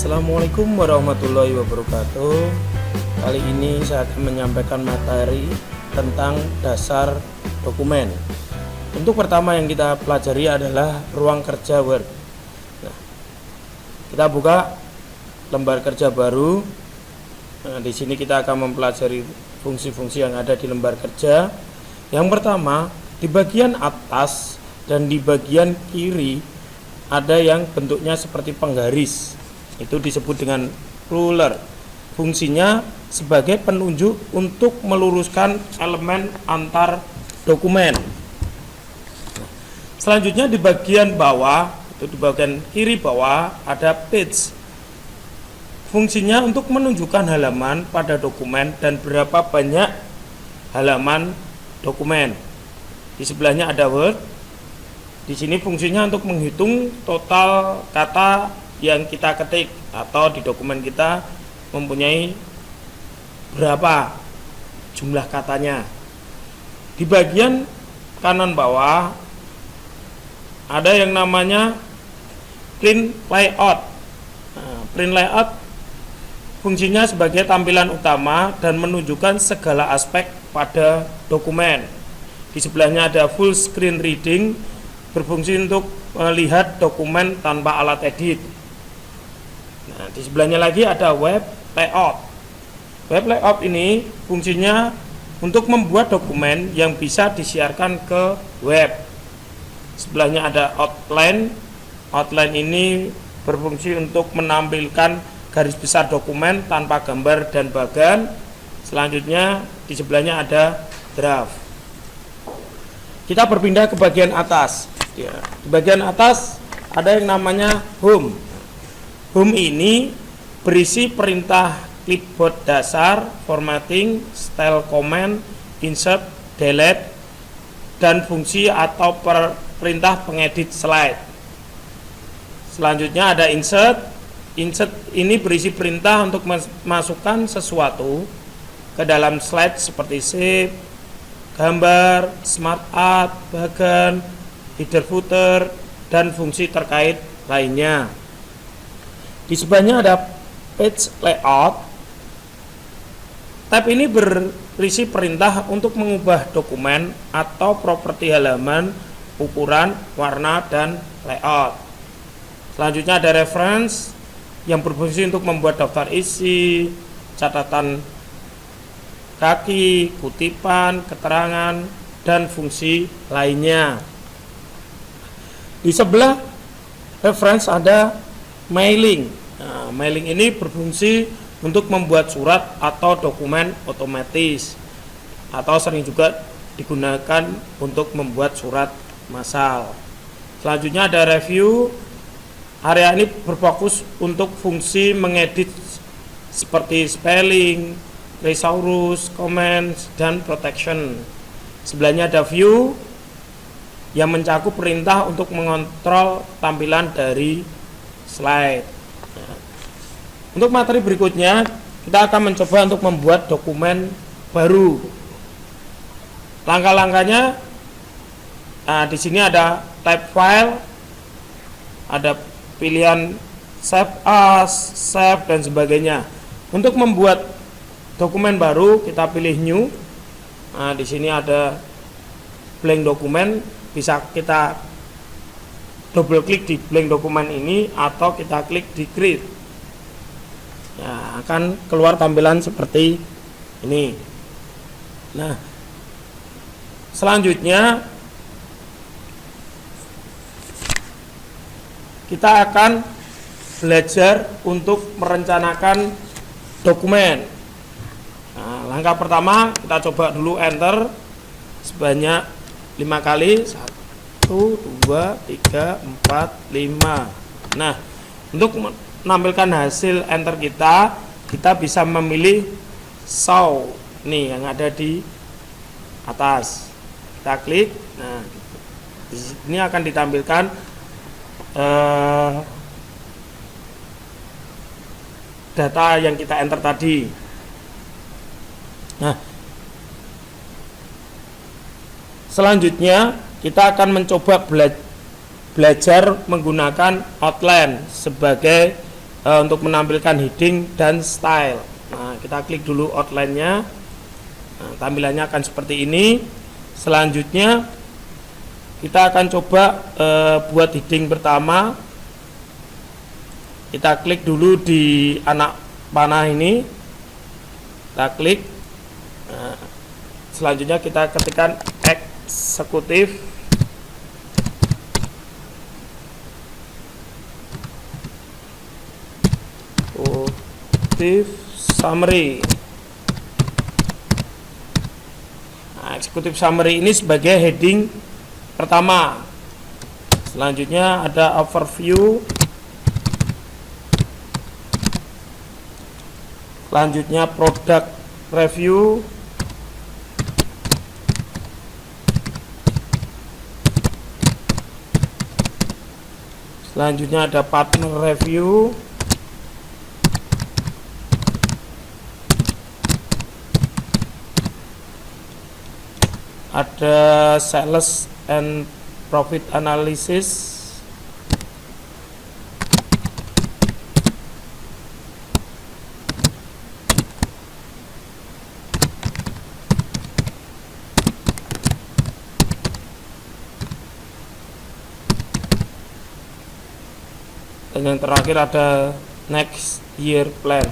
Assalamualaikum warahmatullahi wabarakatuh. Kali ini saya akan menyampaikan materi tentang dasar dokumen. Untuk pertama yang kita pelajari adalah ruang kerja Word. Nah, kita buka lembar kerja baru. Nah, di sini kita akan mempelajari fungsi-fungsi yang ada di lembar kerja. Yang pertama, di bagian atas dan di bagian kiri ada yang bentuknya seperti penggaris. Itu disebut dengan ruler. Fungsinya sebagai penunjuk untuk meluruskan elemen antar dokumen. Selanjutnya di bagian bawah, itu di bagian kiri bawah ada page. Fungsinya untuk menunjukkan halaman pada dokumen dan berapa banyak halaman dokumen. Di sebelahnya ada Word. Di sini fungsinya untuk menghitung total kata yang kita ketik atau di dokumen kita mempunyai berapa jumlah katanya. Di bagian kanan bawah ada yang namanya print layout. Nah, print layout fungsinya sebagai tampilan utama dan menunjukkan segala aspek pada dokumen. Di sebelahnya ada full screen reading, berfungsi untuk melihat dokumen tanpa alat edit. Nah, di sebelahnya lagi ada web layout. Web layout ini fungsinya untuk membuat dokumen yang bisa disiarkan ke web. Sebelahnya ada outline. Outline ini berfungsi untuk menampilkan garis besar dokumen tanpa gambar dan bagan. Selanjutnya di sebelahnya ada draft. Kita berpindah ke bagian atas. Ya, di bagian atas ada yang namanya home. Home ini berisi perintah clipboard dasar, formatting, style command, insert, delete, dan fungsi atau perintah pengedit slide. Selanjutnya ada insert. Insert ini berisi perintah untuk memasukkan sesuatu ke dalam slide seperti shape, gambar, smart art, bagan, header footer, dan fungsi terkait lainnya. Di sebelahnya ada page layout. Tab ini berisi perintah untuk mengubah dokumen atau properti halaman, ukuran, warna, dan layout. Selanjutnya ada reference yang berfungsi untuk membuat daftar isi, catatan kaki, kutipan, keterangan, dan fungsi lainnya. Di sebelah reference ada mailing. Nah, mailing ini berfungsi untuk membuat surat atau dokumen otomatis, atau sering juga digunakan untuk membuat surat massal. Selanjutnya ada review. Area ini berfokus untuk fungsi mengedit seperti spelling, thesaurus, comments, dan protection. Sebelahnya ada view yang mencakup perintah untuk mengontrol tampilan dari slide. Nah, untuk materi berikutnya kita akan mencoba untuk membuat dokumen baru. Langkah-langkahnya, nah, di sini ada type file, ada pilihan save as, save, dan sebagainya. Untuk membuat dokumen baru kita pilih new. Nah, di sini ada blank dokumen, bisa kita double klik di blank dokumen ini atau kita klik di create. Ya, akan keluar tampilan seperti ini. Nah, selanjutnya kita akan belajar untuk merencanakan dokumen. Nah, langkah pertama kita coba dulu enter sebanyak 5 kali. 1, 2, 3, 4, 5. Nah, untuk menampilkan hasil enter kita bisa memilih show nih yang ada di atas. Kita klik. Nah, di sini akan ditampilkan data yang kita enter tadi. Nah, selanjutnya kita akan mencoba belajar menggunakan outline sebagai untuk menampilkan heading dan style. Nah, kita klik dulu outline-nya. Nah, tampilannya akan seperti ini. Selanjutnya kita akan coba buat heading pertama. Kita klik dulu di anak panah ini. Kita klik. Nah, selanjutnya kita ketikkan eksekutif. Summary. Nah, eksekutif summary ini sebagai heading pertama. Selanjutnya ada overview. Selanjutnya product review. Selanjutnya ada partner review. Ada sales and profit analysis. Dan yang terakhir ada next year plan.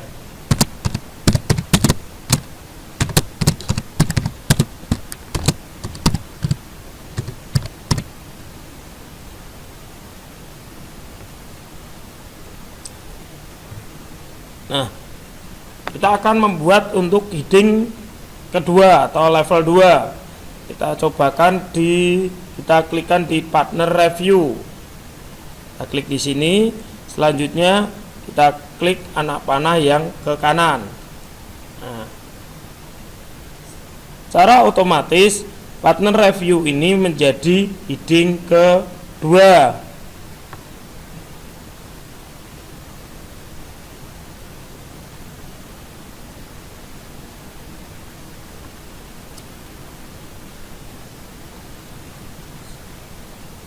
Nah, kita akan membuat untuk heading kedua atau level 2. Kita cobakan kita klikkan di partner review. Kita klik di sini. Selanjutnya kita klik anak panah yang ke kanan. Nah, secara otomatis partner review ini menjadi heading kedua.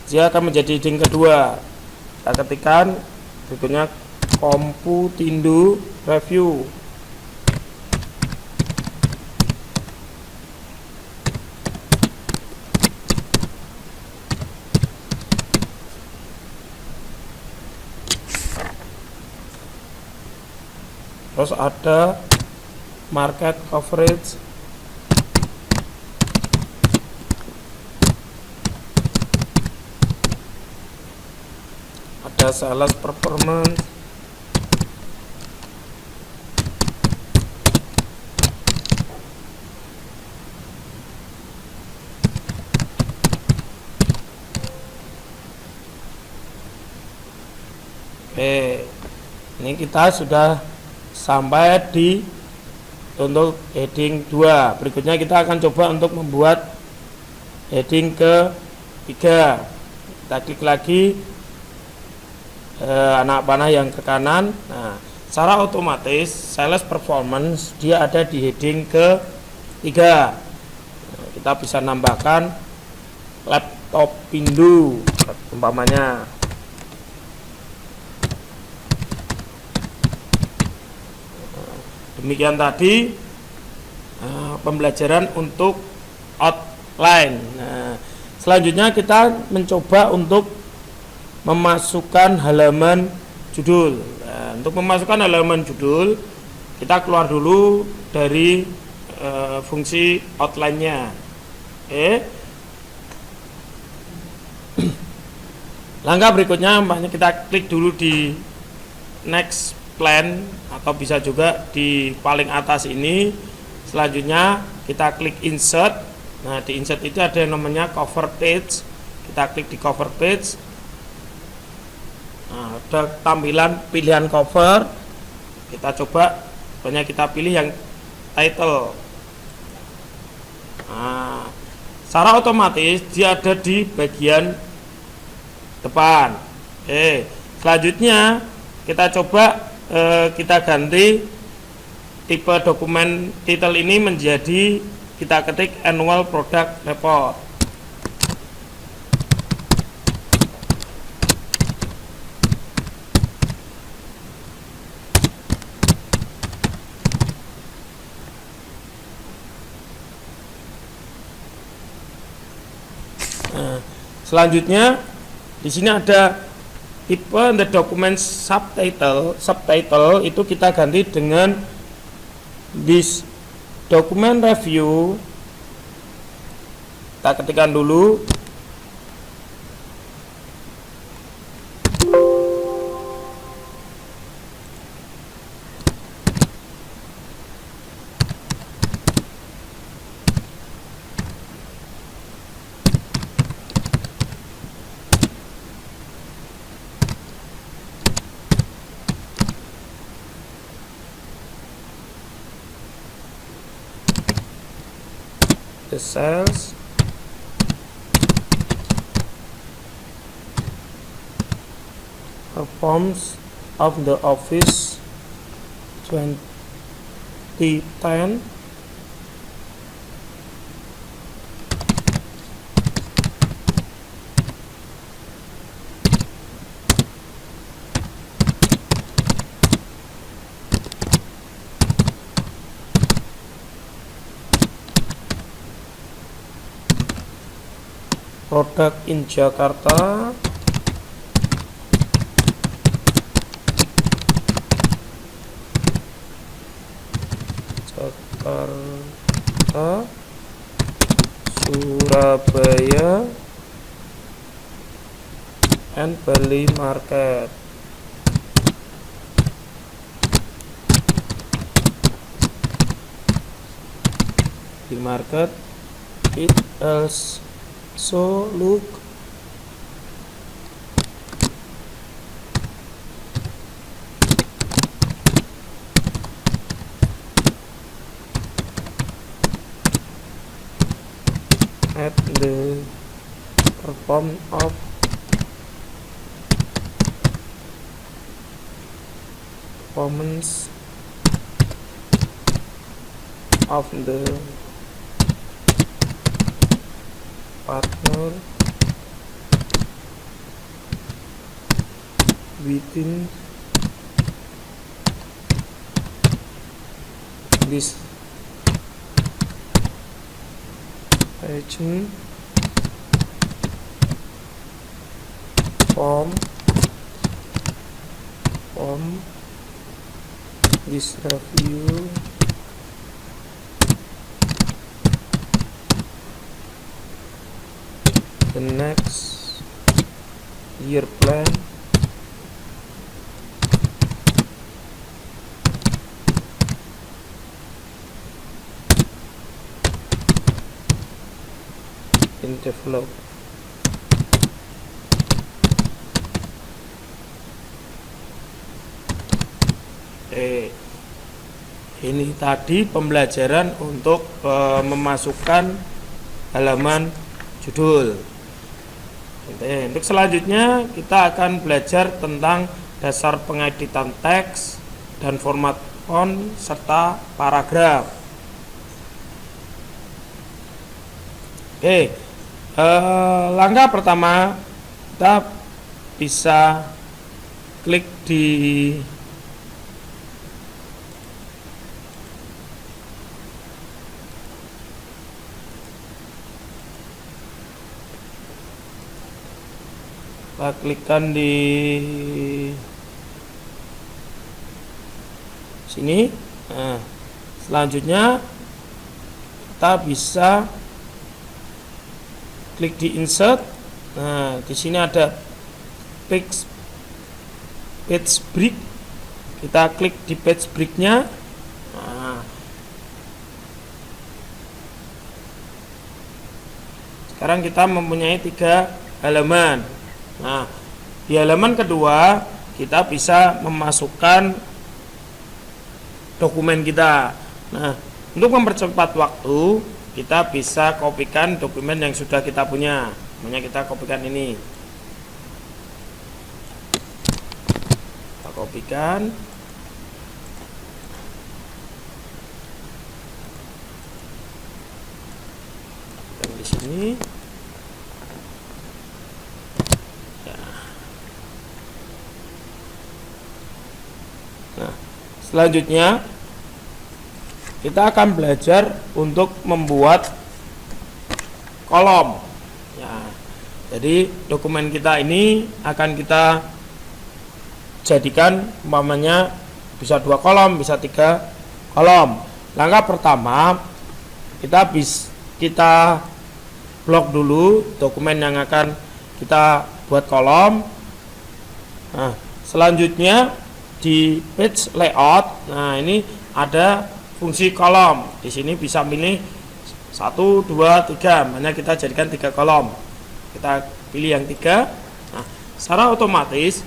Dia akan menjadi heading kedua. Kita ketikkan berikutnya Komputindo review. Terus ada market coverage. Ada sales performance. Oke, ini kita sudah sampai di untuk heading 2. Berikutnya kita akan coba untuk membuat heading ke-3. Kita klik lagi anak panah yang ke kanan. Nah, secara otomatis sales performance dia ada di heading ke-3. Nah, kita bisa nambahkan laptop Pindo umpamanya. Demikian tadi pembelajaran untuk outline. Nah, selanjutnya kita mencoba untuk memasukkan halaman judul. Nah, untuk memasukkan halaman judul, kita keluar dulu dari fungsi outline-nya. Oke. Langkah berikutnya, kita klik dulu di next plan atau bisa juga di paling atas ini. Selanjutnya kita klik insert. Nah, di insert itu ada yang namanya cover page. Kita klik di cover page. Nah, ada tampilan pilihan cover. Kita coba, pokoknya kita pilih yang title. Nah, secara otomatis dia ada di bagian depan. Oke, selanjutnya kita coba kita ganti tipe dokumen title ini menjadi, kita ketik annual product report. Nah, selanjutnya di sini ada tipe the document subtitle. Subtitle itu kita ganti dengan this document review. Kita ketikkan dulu the sales performs of the office 2010 product in Jakarta Surabaya and Bali market. Di market it also look at the performance of the partner within this region from this review the next year plan in develop. Ini tadi pembelajaran untuk memasukkan halaman judul. Untuk selanjutnya kita akan belajar tentang dasar pengeditan teks dan format font serta paragraf. Langkah pertama kita bisa klik di kita klikkan di sini. Nah, selanjutnya kita bisa klik di insert. Nah, di sini ada page break. Kita klik di page breaknya. Nah, sekarang kita mempunyai 3 halaman. Nah, di halaman kedua kita bisa memasukkan dokumen kita. Nah, untuk mempercepat waktu, kita bisa kopikan dokumen yang sudah kita punya. Namanya kita kopikan ini. Kita kopikan. Dan di sini. Nah, selanjutnya kita akan belajar untuk membuat kolom. Ya, Jadi dokumen kita ini akan kita jadikan umpamanya bisa 2 kolom, bisa 3 kolom. Langkah pertama kita blok dulu dokumen yang akan kita buat kolom. Nah, selanjutnya di page layout, nah ini ada fungsi kolom. Di sini bisa pilih 1, 2, 3, makanya kita jadikan 3 kolom. Kita pilih yang 3. Nah, secara otomatis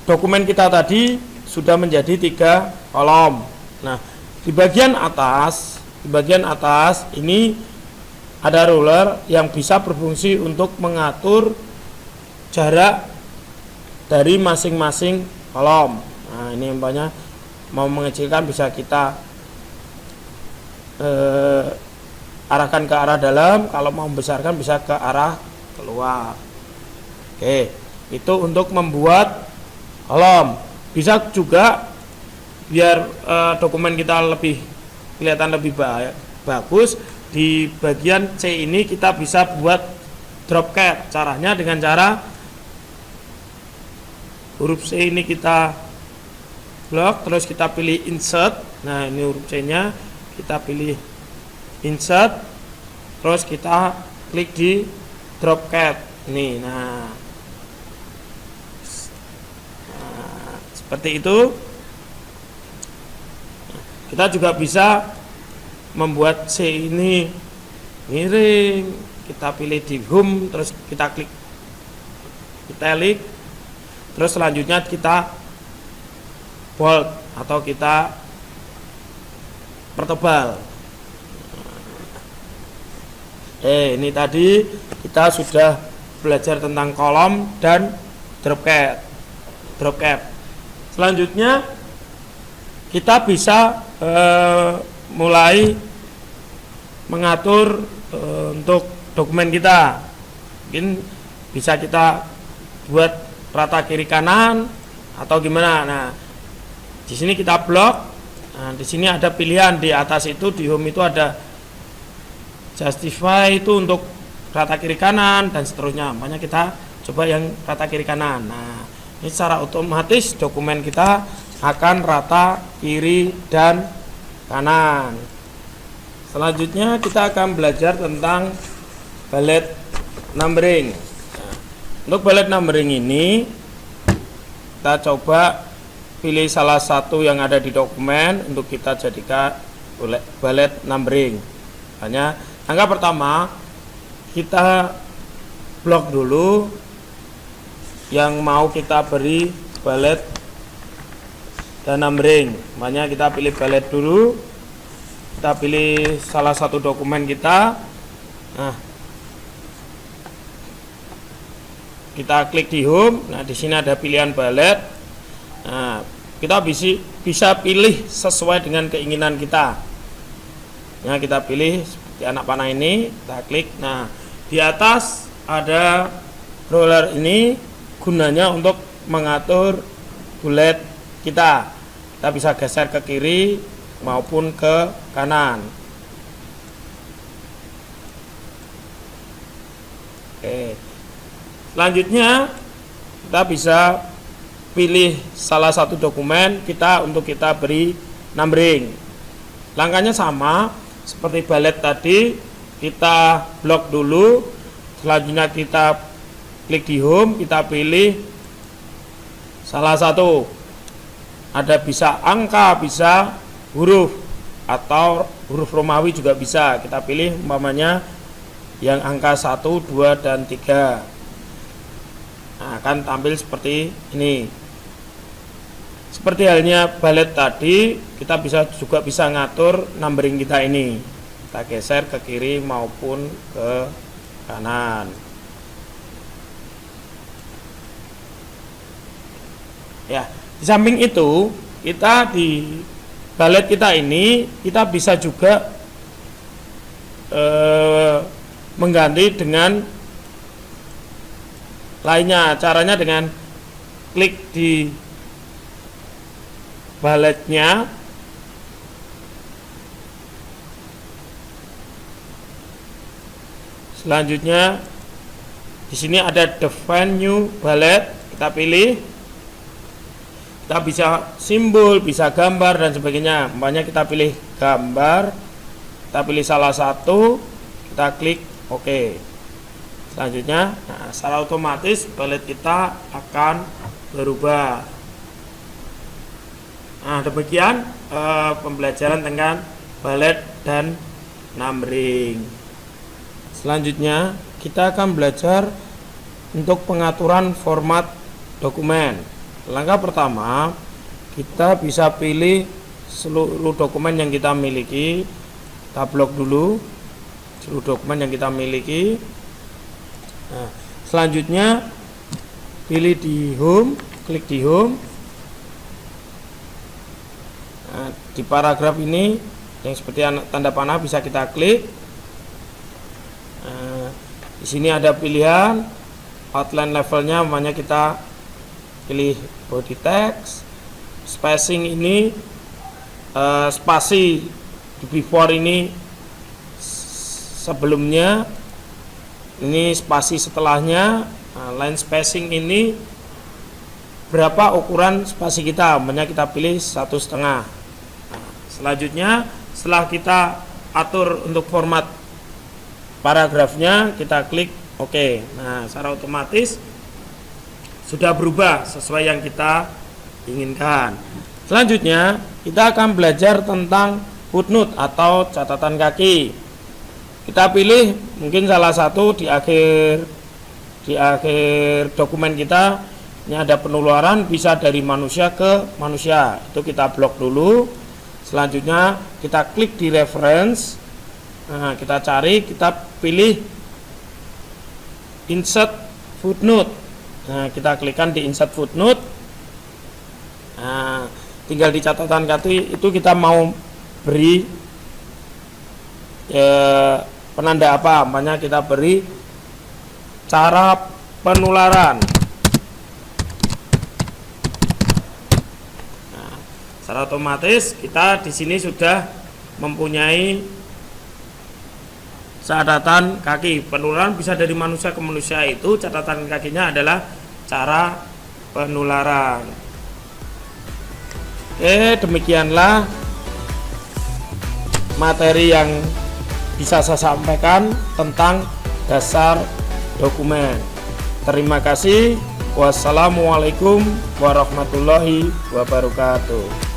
dokumen kita tadi sudah menjadi 3 kolom. Nah, di bagian atas ini ada ruler yang bisa berfungsi untuk mengatur jarak dari masing-masing kolom. Nah, ini umpamanya mau mengecilkan bisa kita arahkan ke arah dalam, kalau mau membesarkan bisa ke arah keluar. Oke, itu untuk membuat kolom. Bisa juga biar dokumen kita lebih kelihatan lebih bagus, di bagian C ini kita bisa buat drop cap. Caranya dengan cara huruf C ini kita blok, terus kita pilih insert. Nah, ini huruf C nya kita pilih insert, terus kita klik di drop cap nih. Nah, seperti itu. Kita juga bisa membuat C ini miring. Kita pilih di home, terus kita klik italic, terus selanjutnya kita bold atau kita pertebal. Ini tadi kita sudah belajar tentang kolom dan drop cap. Selanjutnya kita bisa mulai mengatur untuk dokumen kita. Mungkin bisa kita buat rata kiri kanan atau gimana. Nah, di sini kita blok. Nah, di sini ada pilihan di atas itu, di home itu ada justify itu untuk rata kiri kanan dan seterusnya. Makanya kita coba yang rata kiri kanan. Nah, ini secara otomatis dokumen kita akan rata kiri dan kanan. Selanjutnya kita akan belajar tentang bullet numbering. Nah, untuk bullet numbering ini kita coba pilih salah satu yang ada di dokumen untuk kita jadikan bullet numbering. Hanya langkah pertama kita blok dulu yang mau kita beri bullet dan numbering. Makanya kita pilih bullet dulu. Kita pilih salah satu dokumen kita. Nah, kita klik di home. Nah, di sini ada pilihan bullet. Nah, kita bisa pilih sesuai dengan keinginan kita. Nah, kita pilih seperti anak panah ini, kita klik. Nah, di atas ada roller ini gunanya untuk mengatur bullet kita. Kita bisa geser ke kiri maupun ke kanan. Oke. Selanjutnya kita bisa pilih salah satu dokumen kita untuk kita beri numbering. Langkahnya sama seperti bullet tadi, kita blok dulu. Selanjutnya kita klik di home, kita pilih salah satu. Ada bisa angka, bisa huruf, atau huruf Romawi juga bisa. Kita pilih umpamanya yang angka 1, 2, dan 3. Nah, akan tampil seperti ini. Seperti halnya bullet tadi, kita juga bisa ngatur numbering kita ini. Kita geser ke kiri maupun ke kanan. Ya, di samping itu, kita di bullet kita ini kita bisa juga mengganti dengan lainnya. Caranya dengan klik di bulletnya, Selanjutnya di sini ada define new bullet, kita pilih. Kita bisa simbol, bisa gambar dan sebagainya. Umpamanya kita pilih gambar, kita pilih salah satu, kita klik OK. Selanjutnya, secara otomatis bullet kita akan berubah. Nah, demikian pembelajaran tentang bullet dan numbering. Selanjutnya, kita akan belajar untuk pengaturan format dokumen. Langkah pertama, kita bisa pilih seluruh dokumen yang kita miliki. Kita blok dulu seluruh dokumen yang kita miliki. Nah, selanjutnya pilih di home, klik di home. Nah, di paragraf ini yang seperti tanda panah bisa kita klik. Nah, di sini ada pilihan outline levelnya, namanya kita pilih body text. Spacing ini spasi di before ini sebelumnya, ini spasi setelahnya. Nah, line spacing ini berapa ukuran spasi kita, namanya kita pilih 1,5. Nah, selanjutnya setelah kita atur untuk format paragrafnya, kita klik OK. Nah, secara otomatis sudah berubah sesuai yang kita inginkan. Selanjutnya kita akan belajar tentang footnote atau catatan kaki. Kita pilih mungkin salah satu di akhir dokumen kita. Ini ada penularan bisa dari manusia ke manusia. Itu kita blok dulu. Selanjutnya kita klik di reference. Nah, kita cari, kita pilih insert footnote. Nah, kita klikkan di insert footnote. Nah, tinggal di catatan kaki itu kita mau beri penanda apa, namanya kita beri cara penularan. Nah, secara otomatis kita di sini sudah mempunyai catatan kaki. Penularan bisa dari manusia ke manusia, itu catatan kakinya adalah cara penularan. Demikianlah materi yang bisa saya sampaikan tentang dasar dokumen. Terima kasih. Wassalamualaikum warahmatullahi wabarakatuh.